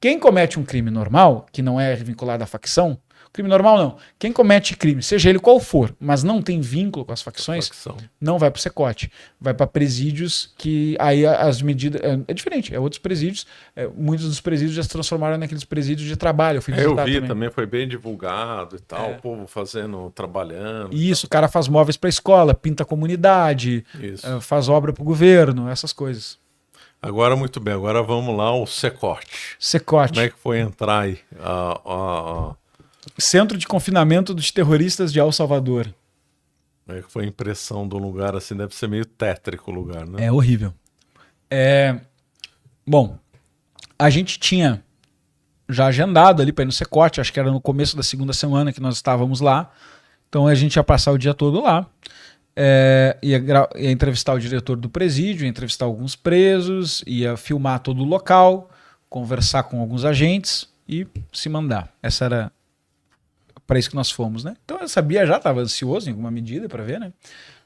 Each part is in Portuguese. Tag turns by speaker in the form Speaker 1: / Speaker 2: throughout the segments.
Speaker 1: Quem comete um crime normal, que não é vinculado à facção, crime normal não, quem comete crime, seja ele qual for, mas não tem vínculo com as facções, não vai para o Secote, vai para presídios que aí as medidas, é diferente, é outros presídios, muitos dos presídios já se transformaram naqueles presídios de trabalho.
Speaker 2: Eu vi também, foi bem divulgado e tal, o povo trabalhando.
Speaker 1: Isso, o cara faz móveis para a escola, pinta a comunidade, faz obra para o governo, essas coisas.
Speaker 2: Agora, muito bem, agora vamos lá ao Secote.
Speaker 1: Secote.
Speaker 2: Como é que foi entrar aí?
Speaker 1: Centro de confinamento dos terroristas de El Salvador.
Speaker 2: Como é que foi a impressão do lugar assim? Deve ser meio tétrico o lugar, né?
Speaker 1: É horrível. Bom, a gente tinha já agendado ali para ir no Secote, acho que era no começo da segunda semana que nós estávamos lá. Então a gente ia passar o dia todo lá. Ia entrevistar o diretor do presídio, ia entrevistar alguns presos, ia filmar todo o local, conversar com alguns agentes e se mandar. Essa era para isso que nós fomos, né? Então eu sabia já, estava ansioso em alguma medida para ver, né?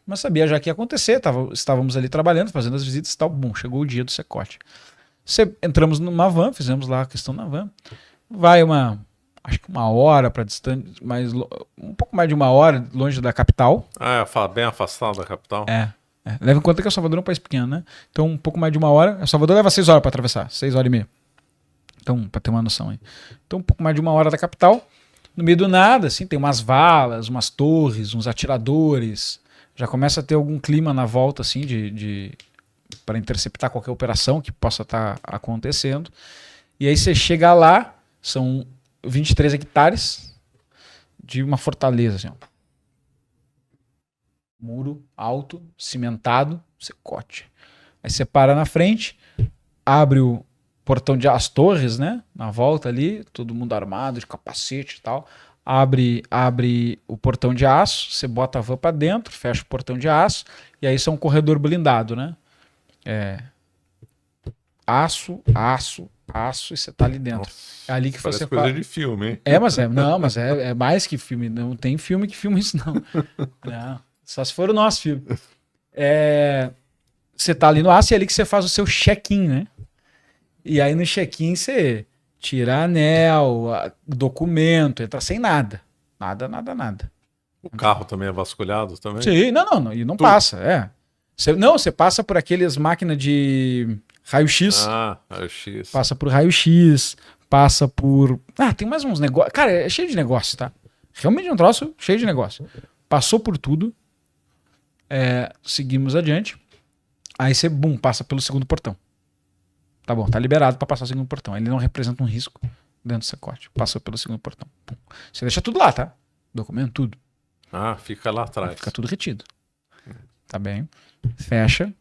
Speaker 1: Mas sabia já que ia acontecer, estávamos ali trabalhando, fazendo as visitas e tal. Bom, chegou o dia do Secote. Entramos numa van, fizemos lá a questão na van. Vai acho que 1 hora para distante, um pouco mais de 1 hora longe da capital.
Speaker 2: Bem afastado da capital.
Speaker 1: Leva em conta que El Salvador é um país pequeno, né? Então um pouco mais de 1 hora. El Salvador leva 6 horas para atravessar, 6 horas e meia. Então, para ter uma noção aí. Então um pouco mais de 1 hora da capital. No meio do nada, assim, tem umas valas, umas torres, uns atiradores. Já começa a ter algum clima na volta, assim, para interceptar qualquer operação que possa estar acontecendo. E aí você chega lá, são 23 hectares de uma fortaleza, assim, ó. Muro alto, cimentado, Secote. Aí você para na frente, abre o portão as torres, né? Na volta ali, todo mundo armado, de capacete e tal. Abre o portão de aço, você bota a van para dentro, fecha o portão de aço, e aí isso é um corredor blindado, né? Aço, e você tá ali dentro.
Speaker 2: Nossa,
Speaker 1: é ali que
Speaker 2: parece
Speaker 1: você
Speaker 2: coisa
Speaker 1: faz.
Speaker 2: de filme, hein?
Speaker 1: Mas é mais que filme. Não tem filme que filma isso, não. Não, só se for o nosso filme. Você tá ali no aço e é ali que você faz o seu check-in, né? E aí no check-in você tira anel, documento, entra sem nada. Nada.
Speaker 2: O carro também é vasculhado também?
Speaker 1: Sim, não. E não passa, Você passa por aqueles máquinas de raio-x.
Speaker 2: Raio-x.
Speaker 1: Passa por raio-x, passa por... tem mais uns negócios. Cara, é cheio de negócio, tá? Realmente é um troço cheio de negócio. Passou por tudo. Seguimos adiante. Aí você, passa pelo segundo portão. Tá bom, tá liberado para passar o segundo portão. Ele não representa um risco dentro do Secote. Passou pelo segundo portão. Você deixa tudo lá, tá? Documento, tudo.
Speaker 2: Fica lá atrás.
Speaker 1: Fica tudo retido. Tá bem. Fecha.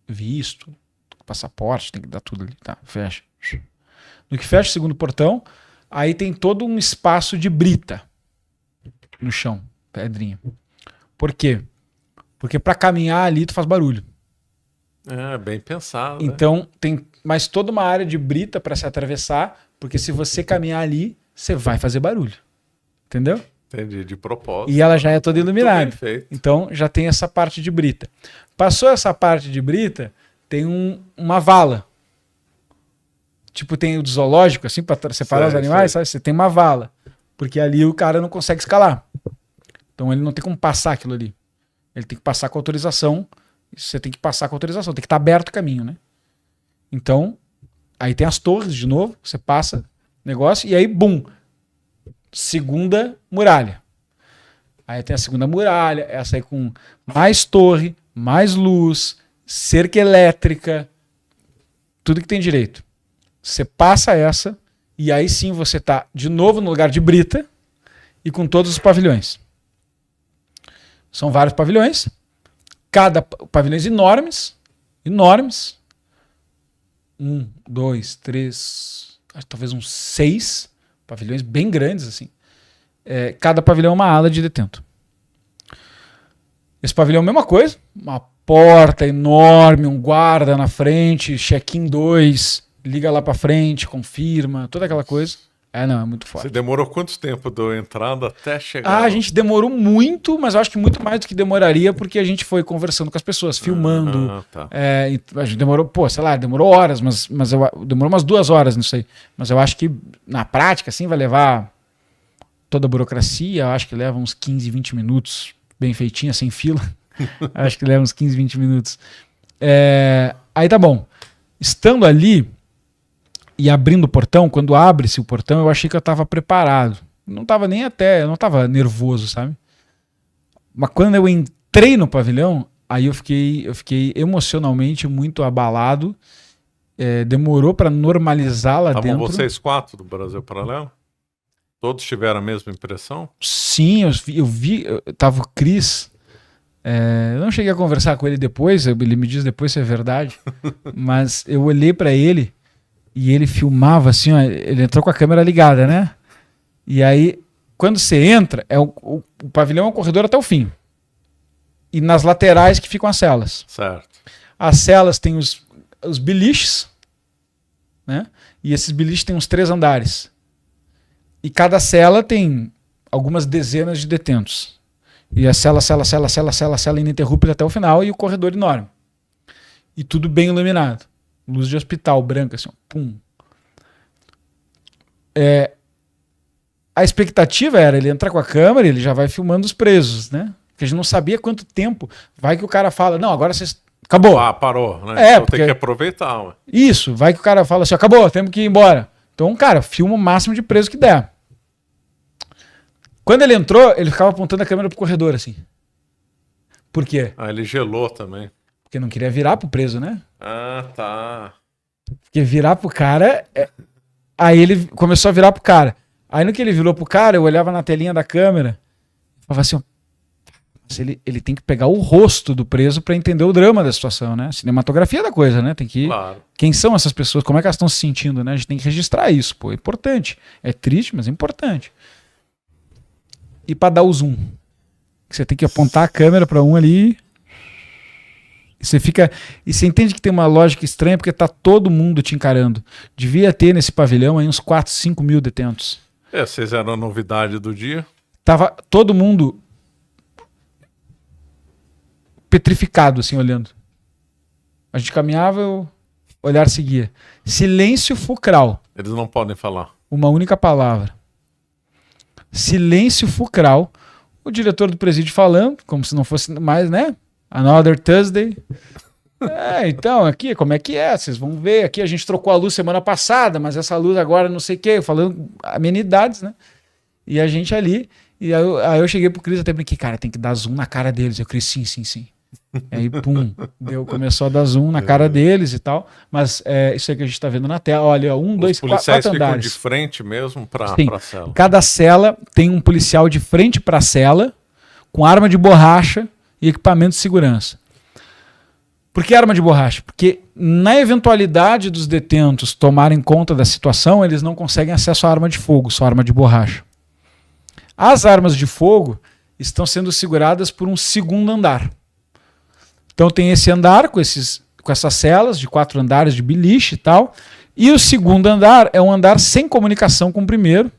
Speaker 1: Visto. Passaporte, tem que dar tudo ali. Tá, fecha. No que fecha o segundo portão, aí tem todo um espaço de brita no chão. Pedrinha. Por quê? Porque para caminhar ali tu faz barulho.
Speaker 2: Bem pensado.
Speaker 1: Então tem mais toda uma área de brita para se atravessar, porque se você caminhar ali, você vai fazer barulho. Entendeu?
Speaker 2: Entendi, de propósito.
Speaker 1: E ela já é toda iluminada.
Speaker 2: Perfeito.
Speaker 1: Então já tem essa parte de brita. Passou essa parte de brita, tem uma vala. Tipo, tem o zoológico, assim, para separar os animais, sabe? Você tem uma vala. Porque ali o cara não consegue escalar. Então ele não tem como passar aquilo ali. Ele tem que passar com autorização. Você tem que passar com autorização. Tem que estar aberto o caminho, né? Então, aí tem as torres de novo. Você passa negócio e aí, segunda muralha. Aí tem a segunda muralha. Essa aí com mais torre, mais luz, cerca elétrica. Tudo que tem direito. Você passa essa e aí sim você está de novo no lugar de brita e com todos os pavilhões. São vários pavilhões. Pavilhões enormes. 1, 2, 3, talvez uns 6 pavilhões bem grandes assim. Cada pavilhão é uma ala de detento. Esse pavilhão é a mesma coisa. Uma porta enorme, um guarda na frente, check-in 2, liga lá para frente, confirma, toda aquela coisa. Não, é muito forte.
Speaker 2: Você demorou quanto tempo da entrada até chegar?
Speaker 1: A gente demorou muito, mas eu acho que muito mais do que demoraria, porque a gente foi conversando com as pessoas, filmando.
Speaker 2: Tá.
Speaker 1: A gente demorou, demorou horas, mas demorou umas 2 horas nisso aí. Mas eu acho que na prática, assim, vai levar toda a burocracia, eu acho que leva uns 15, 20 minutos, bem feitinha, sem fila. Acho que leva uns 15, 20 minutos. Aí tá bom. Estando ali e abrindo o portão, quando abre-se o portão, eu achei que eu tava preparado. Eu não tava nervoso, sabe? Mas quando eu entrei no pavilhão, aí eu fiquei emocionalmente muito abalado. Demorou para normalizar lá dentro.
Speaker 2: Estavam vocês 4 do Brasil Paralelo? Todos tiveram a mesma impressão?
Speaker 1: Sim, eu vi, tava o Cris. Eu não cheguei a conversar com ele depois, ele me diz depois se é verdade, mas eu olhei para ele e ele filmava assim, ó, ele entrou com a câmera ligada, né? E aí, quando você entra, o pavilhão é um corredor até o fim. E nas laterais que ficam as celas.
Speaker 2: Certo.
Speaker 1: As celas têm os biliches, né? E esses biliches têm uns 3 andares. E cada cela tem algumas dezenas de detentos. E a cela ininterrupta até o final e o corredor enorme. E tudo bem iluminado. Luz de hospital, branca, assim, pum. A expectativa era ele entrar com a câmera e ele já vai filmando os presos, né? Porque a gente não sabia quanto tempo. Vai que o cara fala, não, agora vocês... Acabou.
Speaker 2: Parou, né? Então
Speaker 1: porque...
Speaker 2: tem que aproveitar, ué.
Speaker 1: Isso, vai que o cara fala assim, acabou, temos que ir embora. Então, cara, filma o máximo de preso que der. Quando ele entrou, ele ficava apontando a câmera pro corredor, assim. Por quê?
Speaker 2: Ele gelou também.
Speaker 1: Porque não queria virar pro preso, né?
Speaker 2: Tá.
Speaker 1: Porque virar pro cara... Aí ele começou a virar pro cara. Aí no que ele virou pro cara, eu olhava na telinha da câmera e falava assim, ele tem que pegar o rosto do preso para entender o drama da situação, né? Cinematografia da coisa, né? Tem que...
Speaker 2: Claro.
Speaker 1: Quem são essas pessoas? Como é que elas estão se sentindo, né? A gente tem que registrar isso, pô. É importante. É triste, mas é importante. E para dar o zoom. Você tem que apontar a câmera para um ali. E você entende que tem uma lógica estranha porque tá todo mundo te encarando. Devia ter nesse pavilhão aí uns 4, 5 mil detentos.
Speaker 2: Vocês eram a novidade do dia?
Speaker 1: Tava todo mundo petrificado, assim, olhando. A gente caminhava, o olhar seguia. Silêncio fulcral.
Speaker 2: Eles não podem falar.
Speaker 1: Uma única palavra. Silêncio fulcral. O diretor do presídio falando, como se não fosse mais, né? Another Thursday. Então, aqui, como é que é? Vocês vão ver. Aqui a gente trocou a luz semana passada, mas essa luz agora não sei o quê. Falando amenidades, né? E a gente ali. E aí eu cheguei pro Cris, até brinquei, cara, tem que dar zoom na cara deles. Eu, Cris, sim. Aí, pum, começou a dar zoom na cara deles e tal. Mas isso aí que a gente tá vendo na tela. Olha, 1, 2, 4 andares. Os policiais ficam
Speaker 2: de frente mesmo pra cela.
Speaker 1: Cada cela tem um policial de frente pra cela, com arma de borracha e equipamento de segurança. Por que arma de borracha? Porque na eventualidade dos detentos tomarem conta da situação, eles não conseguem acesso à arma de fogo, só arma de borracha. As armas de fogo estão sendo seguradas por um segundo andar. Então tem esse andar com essas celas de 4 andares de beliche e tal. E o segundo andar é um andar sem comunicação com o primeiro,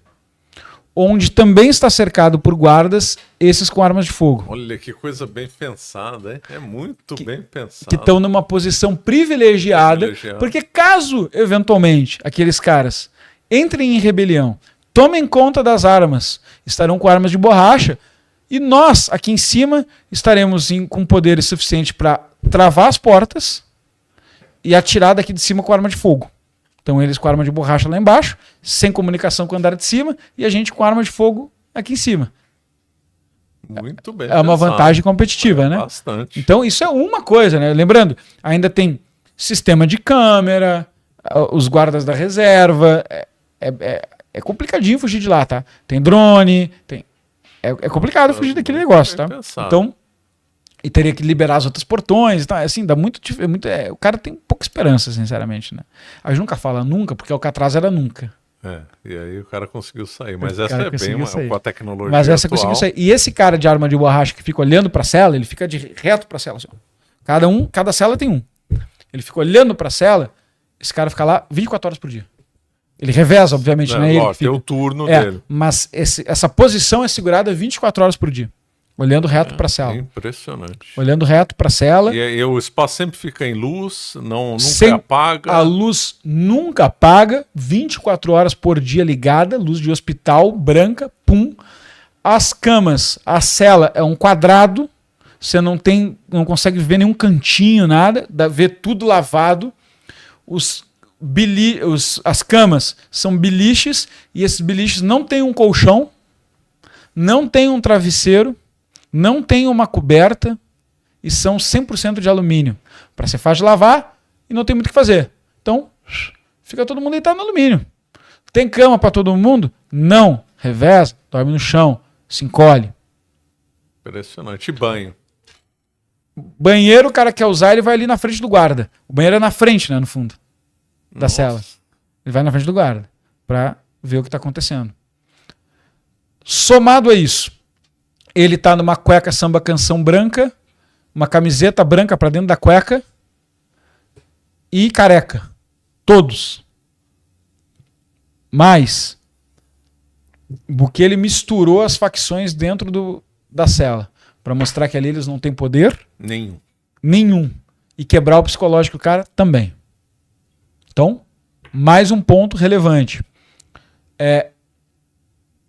Speaker 1: onde também está cercado por guardas, esses com armas de fogo.
Speaker 2: Olha que coisa bem pensada, hein? É muito bem pensado.
Speaker 1: Que estão numa posição privilegiada, porque caso, eventualmente, aqueles caras entrem em rebelião, tomem conta das armas, estarão com armas de borracha, e nós, aqui em cima, estaremos com poderes suficientes para travar as portas e atirar daqui de cima com arma de fogo. Então eles com arma de borracha lá embaixo, sem comunicação com o andar de cima, e a gente com arma de fogo aqui em cima.
Speaker 2: Muito bem.
Speaker 1: É uma vantagem competitiva, né?
Speaker 2: Bastante.
Speaker 1: Então isso é uma coisa, né? Lembrando, ainda tem sistema de câmera, os guardas da reserva. É complicadinho fugir de lá, tá? Tem drone, é complicado fugir daquele negócio, tá? Então, e teria que liberar as outras portões e tal. Assim, dá muito. O cara tem pouca esperança, sinceramente, né? A gente nunca fala nunca, porque o Alcatraz era nunca.
Speaker 2: E aí o cara conseguiu sair. Mas essa é bem com a tecnologia.
Speaker 1: Mas essa conseguiu sair. E esse cara de arma de borracha que fica olhando pra cela, ele fica reto pra cela. Assim, cada cela tem um. Ele fica olhando pra cela, esse cara fica lá 24 horas por dia. Ele reveza, obviamente, né? Ele
Speaker 2: Tem o turno dele.
Speaker 1: Mas essa posição é segurada 24 horas por dia. Olhando reto para a cela.
Speaker 2: Impressionante.
Speaker 1: Olhando reto para a cela.
Speaker 2: E o espaço sempre fica em luz, nunca apaga.
Speaker 1: A luz nunca apaga, 24 horas por dia ligada, luz de hospital, branca, pum. As camas, a cela é um quadrado, você não consegue ver nenhum cantinho, nada, vê tudo lavado. As camas são biliches, e esses biliches não tem um colchão, não tem um travesseiro, não tem uma coberta e são 100% de alumínio. Para ser fácil de lavar e não tem muito o que fazer. Então, fica todo mundo deitado no alumínio. Tem cama para todo mundo? Não. Reveza, dorme no chão, se encolhe.
Speaker 2: Impressionante. E banho?
Speaker 1: Banheiro, o cara quer usar, ele vai ali na frente do guarda. O banheiro é na frente, né, no fundo da cela. Ele vai na frente do guarda para ver o que está acontecendo. Somado a isso, ele tá numa cueca samba canção branca, uma camiseta branca para dentro da cueca e careca. Todos. Mas porque ele misturou as facções dentro da cela para mostrar que ali eles não têm poder nenhum e quebrar o psicológico do cara também. Então, mais um ponto relevante.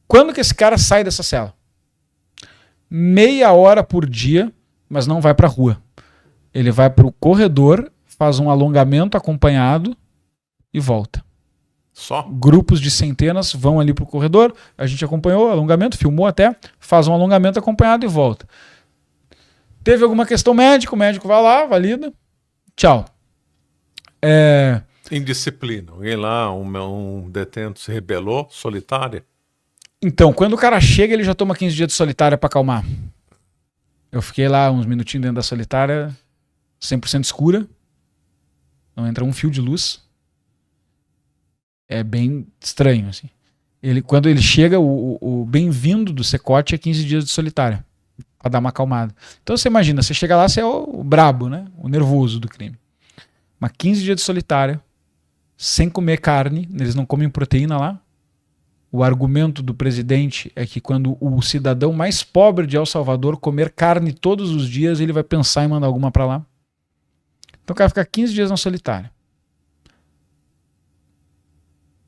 Speaker 1: Quando que esse cara sai dessa cela? Meia hora por dia, mas não vai para a rua. Ele vai para o corredor, faz um alongamento acompanhado e volta.
Speaker 2: Só?
Speaker 1: Grupos de centenas vão ali para o corredor, a gente acompanhou o alongamento, filmou até, faz um alongamento acompanhado e volta. Teve alguma questão médica, o médico vai lá, valida, tchau.
Speaker 2: Indisciplina. Alguém lá, um detento se rebelou, solitária?
Speaker 1: Então, quando o cara chega, ele já toma 15 dias de solitária para acalmar. Eu fiquei lá uns minutinhos dentro da solitária, 100% escura. Não entra um fio de luz. É bem estranho, assim. Quando ele chega, o bem-vindo do Secote é 15 dias de solitária, para dar uma acalmada. Então você imagina, você chega lá, você é o brabo, né? O nervoso do crime. Mas 15 dias de solitária, sem comer carne, eles não comem proteína lá. O argumento do presidente é que quando o cidadão mais pobre de El Salvador comer carne todos os dias, ele vai pensar em mandar alguma para lá. Então o cara fica 15 dias na solitária.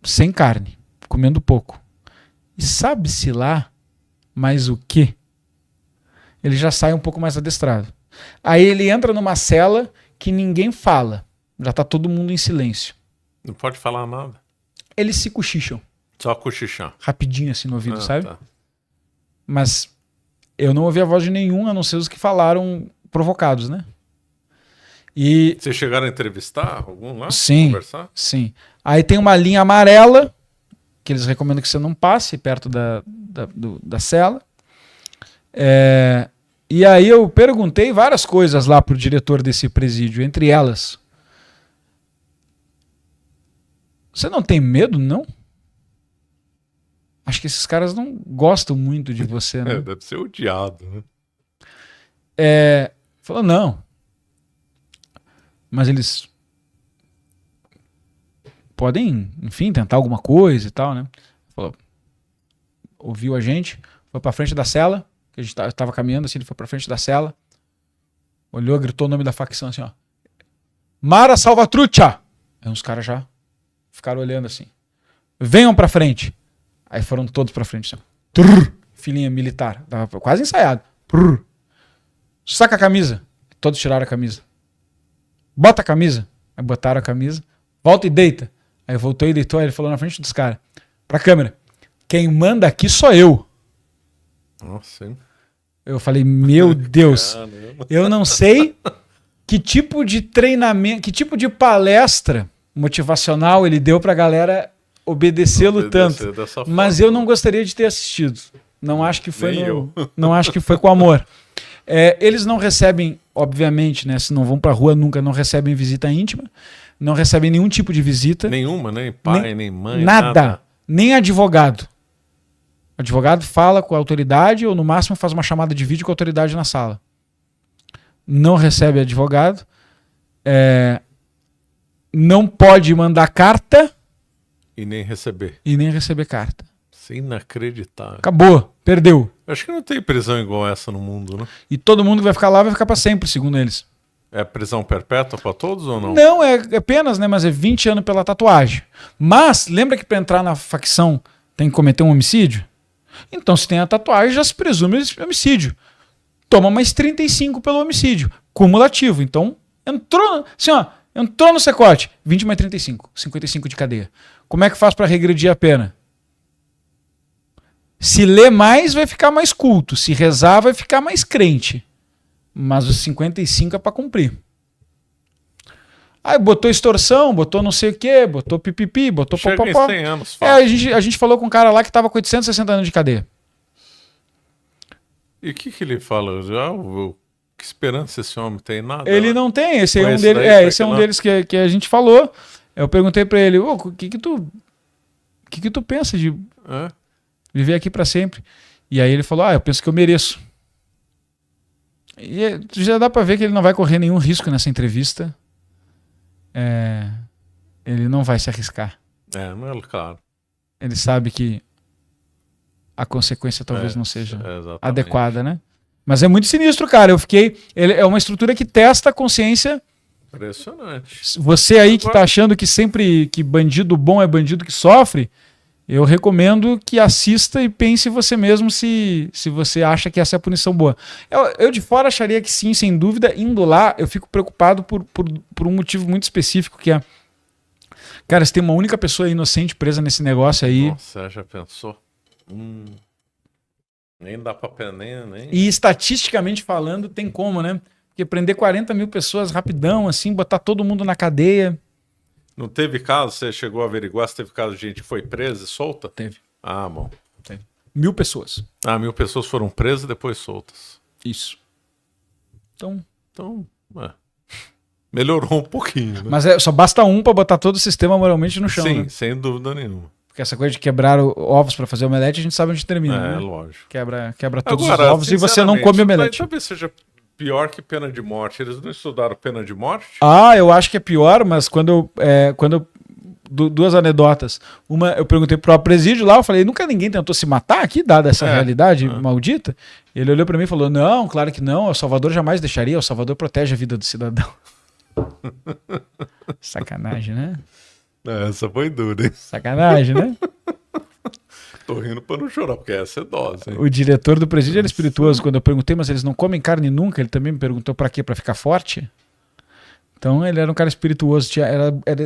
Speaker 1: Sem carne, comendo pouco. E sabe-se lá mais o quê? Ele já sai um pouco mais adestrado. Aí ele entra numa cela que ninguém fala. Já tá todo mundo em silêncio.
Speaker 2: Não pode falar nada.
Speaker 1: Eles se cochicham.
Speaker 2: Só cochichar.
Speaker 1: Rapidinho assim no ouvido, sabe? Tá. Mas eu não ouvi a voz de nenhum, a não ser os que falaram provocados, né? E
Speaker 2: vocês chegaram a entrevistar algum lá?
Speaker 1: Sim,
Speaker 2: conversar?
Speaker 1: Sim. Aí tem uma linha amarela, que eles recomendam que você não passe perto da cela. E aí eu perguntei várias coisas lá pro diretor desse presídio, entre elas: você não tem medo, não? Acho que esses caras não gostam muito de você, né?
Speaker 2: Deve ser odiado, né?
Speaker 1: Falou, não. Mas eles podem, enfim, tentar alguma coisa e tal, né? Falou, ouviu a gente, foi pra frente da cela, que a gente tava caminhando assim, ele foi pra frente da cela, olhou, gritou o nome da facção assim, ó. Mara Salvatrucha! Aí uns caras já ficaram olhando assim. Venham pra frente. Aí foram todos pra frente. Assim. Trrr, filinha militar. Tava quase ensaiado. Trrr. Saca a camisa. Todos tiraram a camisa. Bota a camisa. Aí botaram a camisa. Volta e deita. Aí voltou e deitou. Aí ele falou na frente dos caras. Pra câmera. Quem manda aqui sou eu.
Speaker 2: Nossa, hein?
Speaker 1: Eu falei, meu Deus. Eu não sei que tipo de treinamento, que tipo de palestra motivacional ele deu pra galera obedecê-lo tanto, mas eu não gostaria de ter assistido. Não acho que foi não acho que foi com amor. Eles não recebem, obviamente, né? Se não vão pra rua nunca, não recebem visita íntima, não recebem nenhum tipo de visita.
Speaker 2: Nenhuma, nem pai, nem mãe,
Speaker 1: nada. Nem advogado. O advogado fala com a autoridade ou no máximo faz uma chamada de vídeo com a autoridade na sala. Não recebe advogado. Não pode mandar carta.
Speaker 2: E nem receber.
Speaker 1: E nem receber carta.
Speaker 2: Isso é inacreditável.
Speaker 1: Acabou, perdeu.
Speaker 2: Acho que não tem prisão igual essa no mundo, né?
Speaker 1: E todo mundo que vai ficar lá vai ficar pra sempre, segundo eles.
Speaker 2: É prisão perpétua pra todos ou não?
Speaker 1: Não, é apenas, né? Mas é 20 anos pela tatuagem. Mas, lembra que pra entrar na facção tem que cometer um homicídio? Então, se tem a tatuagem, já se presume homicídio. Toma mais 35 pelo homicídio. Cumulativo. Então, entrou, assim, ó, entrou no secote, 20 mais 35, 55 de cadeia. Como é que faz pra regredir a pena? Se ler mais, vai ficar mais culto. Se rezar, vai ficar mais crente. Mas os 55 é pra cumprir. Aí botou extorsão, botou não sei o que, botou pipipi, botou
Speaker 2: popopó. Chega em 100 anos,
Speaker 1: a gente falou com um cara lá que tava com 860 anos de cadeia.
Speaker 2: E o que ele fala? Que esperança esse homem tem? Nada.
Speaker 1: Ele não tem, esse é um deles, esse é um deles que a gente falou. Eu perguntei pra ele, o que tu pensa de viver aqui pra sempre? E aí ele falou, eu penso que eu mereço. E já dá pra ver que ele não vai correr nenhum risco nessa entrevista. Ele não vai se arriscar.
Speaker 2: Não é claro.
Speaker 1: Ele sabe que a consequência talvez não seja adequada, né? Mas é muito sinistro, cara. É uma estrutura que testa a consciência.
Speaker 2: Impressionante.
Speaker 1: Você aí que tá achando que sempre que bandido bom é bandido que sofre, eu recomendo que assista e pense você mesmo se você acha que essa é a punição boa. Eu de fora acharia que sim, sem dúvida. Indo lá, eu fico preocupado por um motivo muito específico, que é... Cara, se tem uma única pessoa inocente presa nesse negócio aí...
Speaker 2: Nossa, já pensou? Nem dá pra... Nem...
Speaker 1: E estatisticamente falando, tem como, né? Porque prender 40 mil pessoas rapidão, assim, botar todo mundo na cadeia...
Speaker 2: Não teve caso? Você chegou a averiguar se teve caso de gente que foi presa e solta?
Speaker 1: Teve.
Speaker 2: Bom.
Speaker 1: Teve. 1.000 pessoas.
Speaker 2: 1.000 pessoas foram presas e depois soltas.
Speaker 1: Isso. Então
Speaker 2: melhorou um pouquinho, né?
Speaker 1: Mas só basta um pra botar todo o sistema moralmente no chão,
Speaker 2: Sim,
Speaker 1: né?
Speaker 2: sem dúvida nenhuma.
Speaker 1: Porque essa coisa de quebrar ovos pra fazer omelete, a gente sabe onde termina, né?
Speaker 2: Lógico.
Speaker 1: Quebra todos os ovos e você não come omelete.
Speaker 2: Talvez seja pior que pena de morte. Eles não estudaram pena de morte?
Speaker 1: Eu acho que é pior, mas quando duas anedotas. Uma, eu perguntei pro presídio lá, eu falei, nunca ninguém tentou se matar aqui, dada essa realidade maldita? Ele olhou pra mim e falou, não, claro que não, El Salvador jamais deixaria, El Salvador protege a vida do cidadão. Sacanagem, né?
Speaker 2: Essa foi dura, hein?
Speaker 1: Sacanagem, né?
Speaker 2: Tô rindo pra não chorar, porque essa é dose, hein?
Speaker 1: O diretor do presídio era espirituoso. Quando eu perguntei, mas eles não comem carne nunca, ele também me perguntou pra quê? Pra ficar forte? Então ele era um cara espirituoso,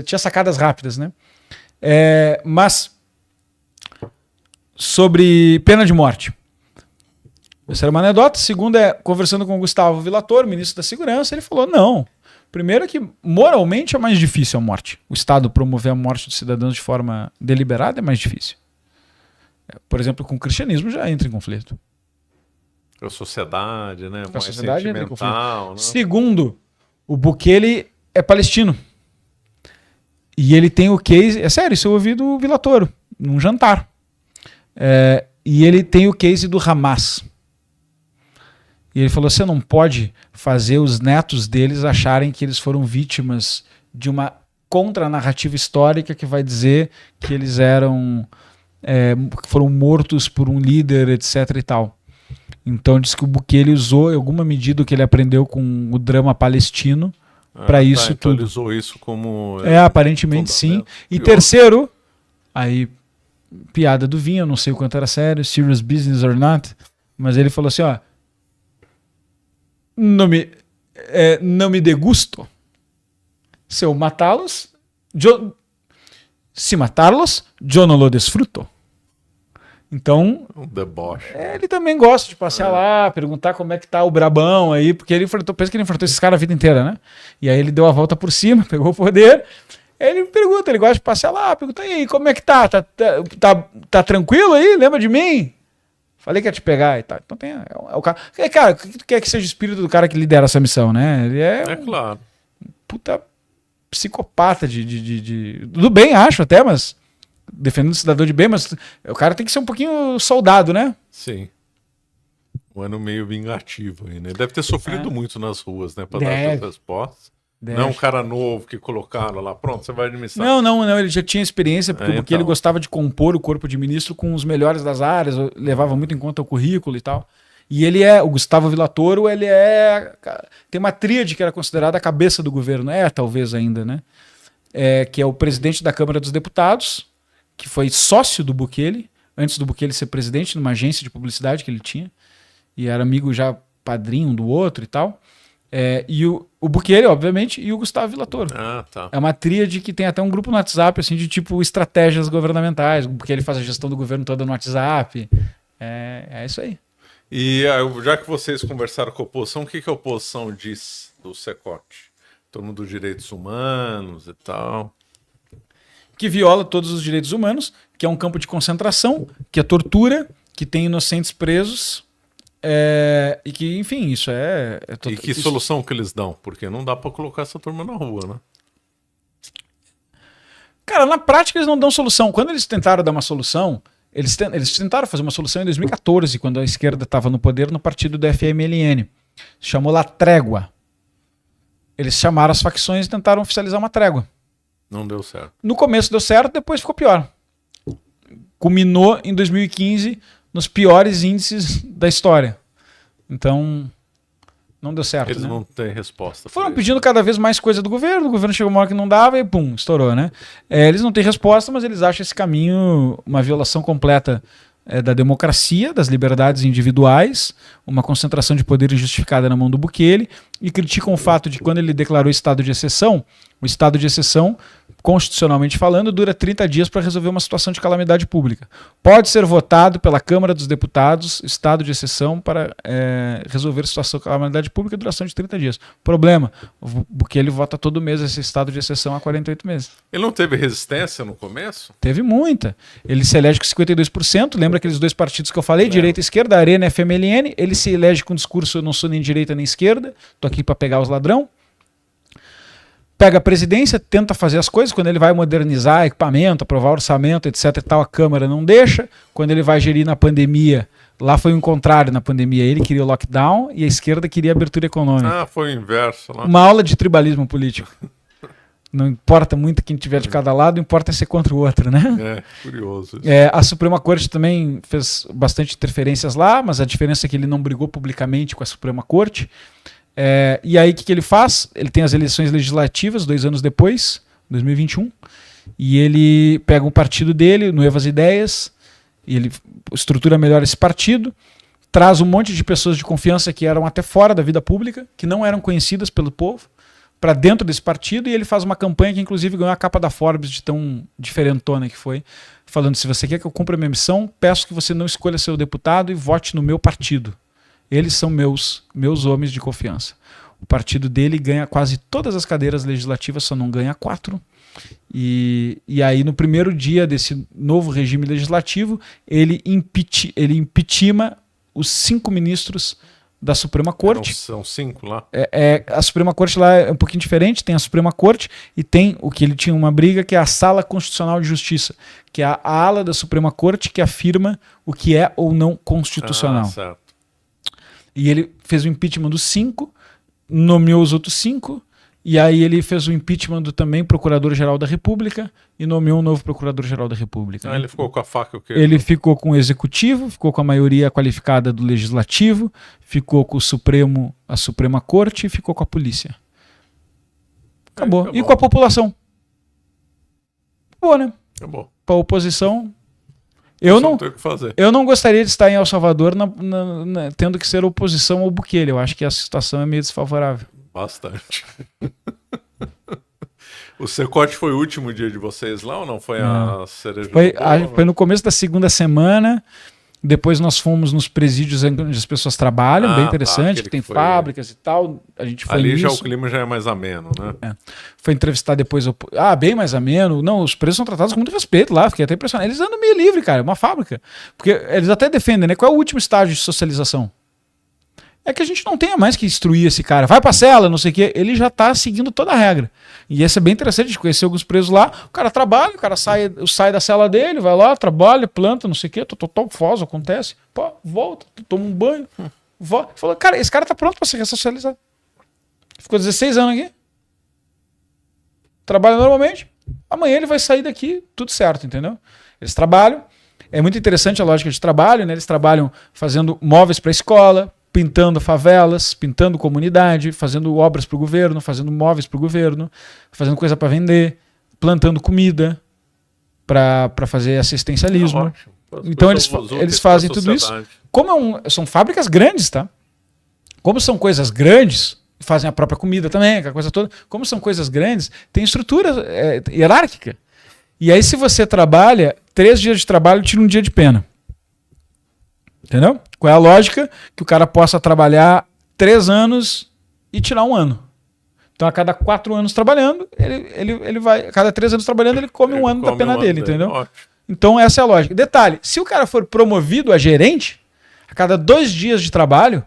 Speaker 1: tinha sacadas rápidas, né? Mas sobre pena de morte. Essa era uma anedota. Segunda conversando com o Gustavo Villator, ministro da Segurança, ele falou, não. Primeiro que moralmente é mais difícil a morte. O Estado promover a morte dos cidadãos de forma deliberada é mais difícil. Por exemplo, com o cristianismo já entra em conflito.
Speaker 2: Com a sociedade, né?
Speaker 1: Com a sociedade entra em conflito.
Speaker 2: Né?
Speaker 1: Segundo, o Bukele é palestino. E ele tem o case... É sério, isso eu ouvi do Villatoro, num jantar. E ele tem o case do Hamas. E ele falou, você não pode fazer os netos deles acharem que eles foram vítimas de uma contranarrativa histórica que vai dizer que eles foram mortos por um líder, etc. e tal. Então diz que o Bukele usou alguma medida que ele aprendeu com o drama palestino para isso
Speaker 2: então
Speaker 1: tudo.
Speaker 2: Ele usou isso como...
Speaker 1: aparentemente sim. E terceiro, aí piada do vinho, eu não sei o quanto era sério, serious business or not, mas ele falou assim, não me degusto. Se eu matá-los, se matá-los, eu não lo desfruto. Então,
Speaker 2: um deboche.
Speaker 1: Ele também gosta de passear lá, perguntar como é que tá o brabão aí, porque pensa que ele enfrentou esses caras a vida inteira, né? E aí ele deu a volta por cima, pegou o poder. Ele pergunta, ele gosta de passear lá, pergunta aí, como é que tá? Tá tranquilo aí? Lembra de mim? Falei que ia te pegar e tal. Então tem o cara. Cara, o que tu quer que seja o espírito do cara que lidera essa missão, né? Ele é
Speaker 2: claro.
Speaker 1: Puta psicopata do bem, acho até, mas defendendo o cidadão de bem, mas o cara tem que ser um pouquinho soldado, né?
Speaker 2: Sim. Um ano meio vingativo aí, né? Deve ter sofrido muito nas ruas, né? Pra dar essas respostas. Não é um cara novo que colocaram lá, pronto, você vai administrar.
Speaker 1: Não, ele já tinha experiência, porque ele gostava de compor o corpo de ministro com os melhores das áreas, levava muito em conta o currículo e tal. E o Gustavo Villatoro, tem uma tríade que era considerada a cabeça do governo, talvez ainda, né? Que é o presidente da Câmara dos Deputados, que foi sócio do Bukele, antes do Bukele ser presidente, numa agência de publicidade que ele tinha, e era amigo já padrinho um do outro e tal. E o Bukele, obviamente, e o Gustavo Villatoro.
Speaker 2: Tá.
Speaker 1: É uma tríade que tem até um grupo no WhatsApp, assim, de tipo estratégias governamentais, porque ele faz a gestão do governo toda no WhatsApp. É isso aí.
Speaker 2: E já que vocês conversaram com a oposição, o que a oposição diz do Secote? Torno dos direitos humanos e tal.
Speaker 1: Que viola todos os direitos humanos, que é um campo de concentração, que é tortura, que tem inocentes presos. E que, enfim, isso
Speaker 2: E que solução que eles dão? Porque não dá para colocar essa turma na rua, né?
Speaker 1: Cara, na prática eles não dão solução. Quando eles tentaram dar uma solução, eles tentaram fazer uma solução em 2014, quando a esquerda estava no poder no partido do FMLN. Se chamou lá Trégua. Eles chamaram as facções e tentaram oficializar uma trégua.
Speaker 2: Não deu certo.
Speaker 1: No começo deu certo, depois ficou pior. Culminou em 2015 nos piores índices da história. Então, não deu certo.
Speaker 2: Eles
Speaker 1: né?
Speaker 2: não têm resposta.
Speaker 1: Foram pedindo cada vez mais coisa do governo, o governo chegou uma hora que não dava e pum, estourou, né? Eles não têm resposta, mas eles acham esse caminho uma violação completa da democracia, das liberdades individuais, uma concentração de poder injustificada na mão do Bukele, e criticam o fato de quando ele declarou estado de exceção, o estado de exceção, constitucionalmente falando, dura 30 dias para resolver uma situação de calamidade pública. Pode ser votado pela Câmara dos Deputados, estado de exceção, para resolver a situação de calamidade pública, duração de 30 dias. Problema, o Bukele vota todo mês esse estado de exceção há 48 meses.
Speaker 2: Ele não teve resistência no começo?
Speaker 1: Teve muita. Ele se elege com 52%, lembra aqueles dois partidos que eu falei, direita e esquerda, Arena e FMLN, ele se elege com discurso, eu não sou nem direita nem esquerda, tô aqui para pegar os ladrão. Pega a presidência, tenta fazer as coisas, quando ele vai modernizar equipamento, aprovar orçamento, etc e tal, a Câmara não deixa. Quando ele vai gerir na pandemia, lá foi o contrário na pandemia, ele queria o lockdown e a esquerda queria a abertura econômica.
Speaker 2: Foi o inverso. Lá.
Speaker 1: Uma aula de tribalismo político. Não importa muito quem tiver de cada lado, importa ser contra o outro, né?
Speaker 2: Curioso.
Speaker 1: A Suprema Corte também fez bastante interferências lá, mas a diferença é que ele não brigou publicamente com a Suprema Corte. E aí o que ele faz? Ele tem as eleições legislativas 2 anos depois, 2021, e ele pega um partido dele, Novas Ideias, e ele estrutura melhor esse partido, traz um monte de pessoas de confiança que eram até fora da vida pública, que não eram conhecidas pelo povo, para dentro desse partido, e ele faz uma campanha que inclusive ganhou a capa da Forbes de tão diferentona que foi, falando: se você quer que eu cumpra a minha missão, peço que você não escolha seu deputado e vote no meu partido. Eles são meus homens de confiança. O partido dele ganha quase todas as cadeiras legislativas, só não ganha 4. E aí, no primeiro dia desse novo regime legislativo, ele impeachma os 5 ministros da Suprema Corte.
Speaker 2: São 5 lá?
Speaker 1: A Suprema Corte lá é um pouquinho diferente, tem a Suprema Corte e tem o que ele tinha uma briga, que é a Sala Constitucional de Justiça, que é a ala da Suprema Corte que afirma o que é ou não constitucional.
Speaker 2: Certo.
Speaker 1: E ele fez o impeachment dos 5, nomeou os outros 5, e aí ele fez o impeachment do também Procurador-Geral da República e nomeou um novo Procurador-Geral da República. Né?
Speaker 2: Ele ficou com a faca e o quê?
Speaker 1: Ele ficou com o Executivo, ficou com a maioria qualificada do Legislativo, ficou com o Supremo, a Suprema Corte e ficou com a Polícia. Acabou. E com a população. Acabou, né?
Speaker 2: Acabou.
Speaker 1: Para a oposição... Eu não gostaria de estar em El Salvador tendo que ser oposição ao Bukele. Eu acho que a situação é meio desfavorável.
Speaker 2: Bastante. O Secote foi o último dia de vocês lá ou não? Foi a cereja?
Speaker 1: Foi no começo da segunda semana. Depois nós fomos nos presídios onde as pessoas trabalham, bem interessante, que tem fábricas e tal. A gente foi
Speaker 2: ali
Speaker 1: nisso.
Speaker 2: O clima já é mais ameno, né?
Speaker 1: Foi entrevistar depois. Bem mais ameno. Não, os presos são tratados com muito respeito lá, fiquei até impressionado. Eles andam meio livre, cara, é uma fábrica. Porque eles até defendem, né? Qual é o último estágio de socialização? É que a gente não tenha mais que instruir esse cara. Vai pra cela, não sei o quê. Ele já tá seguindo toda a regra. E isso é bem interessante de conhecer alguns presos lá. O cara trabalha, o cara sai da cela dele, vai lá, trabalha, planta, não sei o quê. Foz, acontece. Pô, volta, toma um banho. Volta. Falou, cara, esse cara tá pronto pra se ressocializar. Ficou 16 anos aqui. trabalha normalmente, amanhã ele vai sair daqui, tudo certo, entendeu? Eles trabalham, é muito interessante a lógica de trabalho, né? Eles trabalham fazendo móveis para a escola, pintando favelas, pintando comunidade, fazendo obras para o governo, fazendo móveis para o governo, fazendo coisa para vender, plantando comida para fazer assistencialismo. Então eles fazem tudo isso. Como são fábricas grandes, tá? Como são coisas grandes, fazem a própria comida também, aquela coisa toda. Como são coisas grandes, tem estrutura hierárquica. E aí, se você trabalha 3 dias de trabalho, tira um dia de pena. Entendeu? Qual é a lógica? Que o cara possa trabalhar 3 anos e tirar 1 ano. Então, a cada 4 anos trabalhando, ele vai. A cada 3 anos trabalhando, ele come 1 ano da pena dele, entendeu?
Speaker 2: Ótimo.
Speaker 1: Então, essa é a lógica. Detalhe: se o cara for promovido a gerente, a cada 2 dias de trabalho,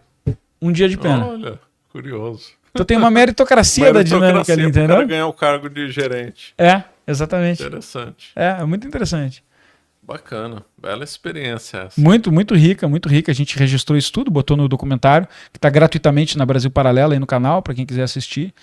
Speaker 1: 1 dia de pena.
Speaker 2: Olha, curioso.
Speaker 1: Então tem uma meritocracia da dinâmica ali, entendeu?
Speaker 2: Para ganhar o cargo de gerente.
Speaker 1: Exatamente.
Speaker 2: Interessante.
Speaker 1: É muito interessante.
Speaker 2: Bacana. Bela experiência essa.
Speaker 1: Muito, muito rica, muito rica. A gente registrou isso tudo, botou no documentário, que está gratuitamente na Brasil Paralelo aí no canal, para quem quiser assistir.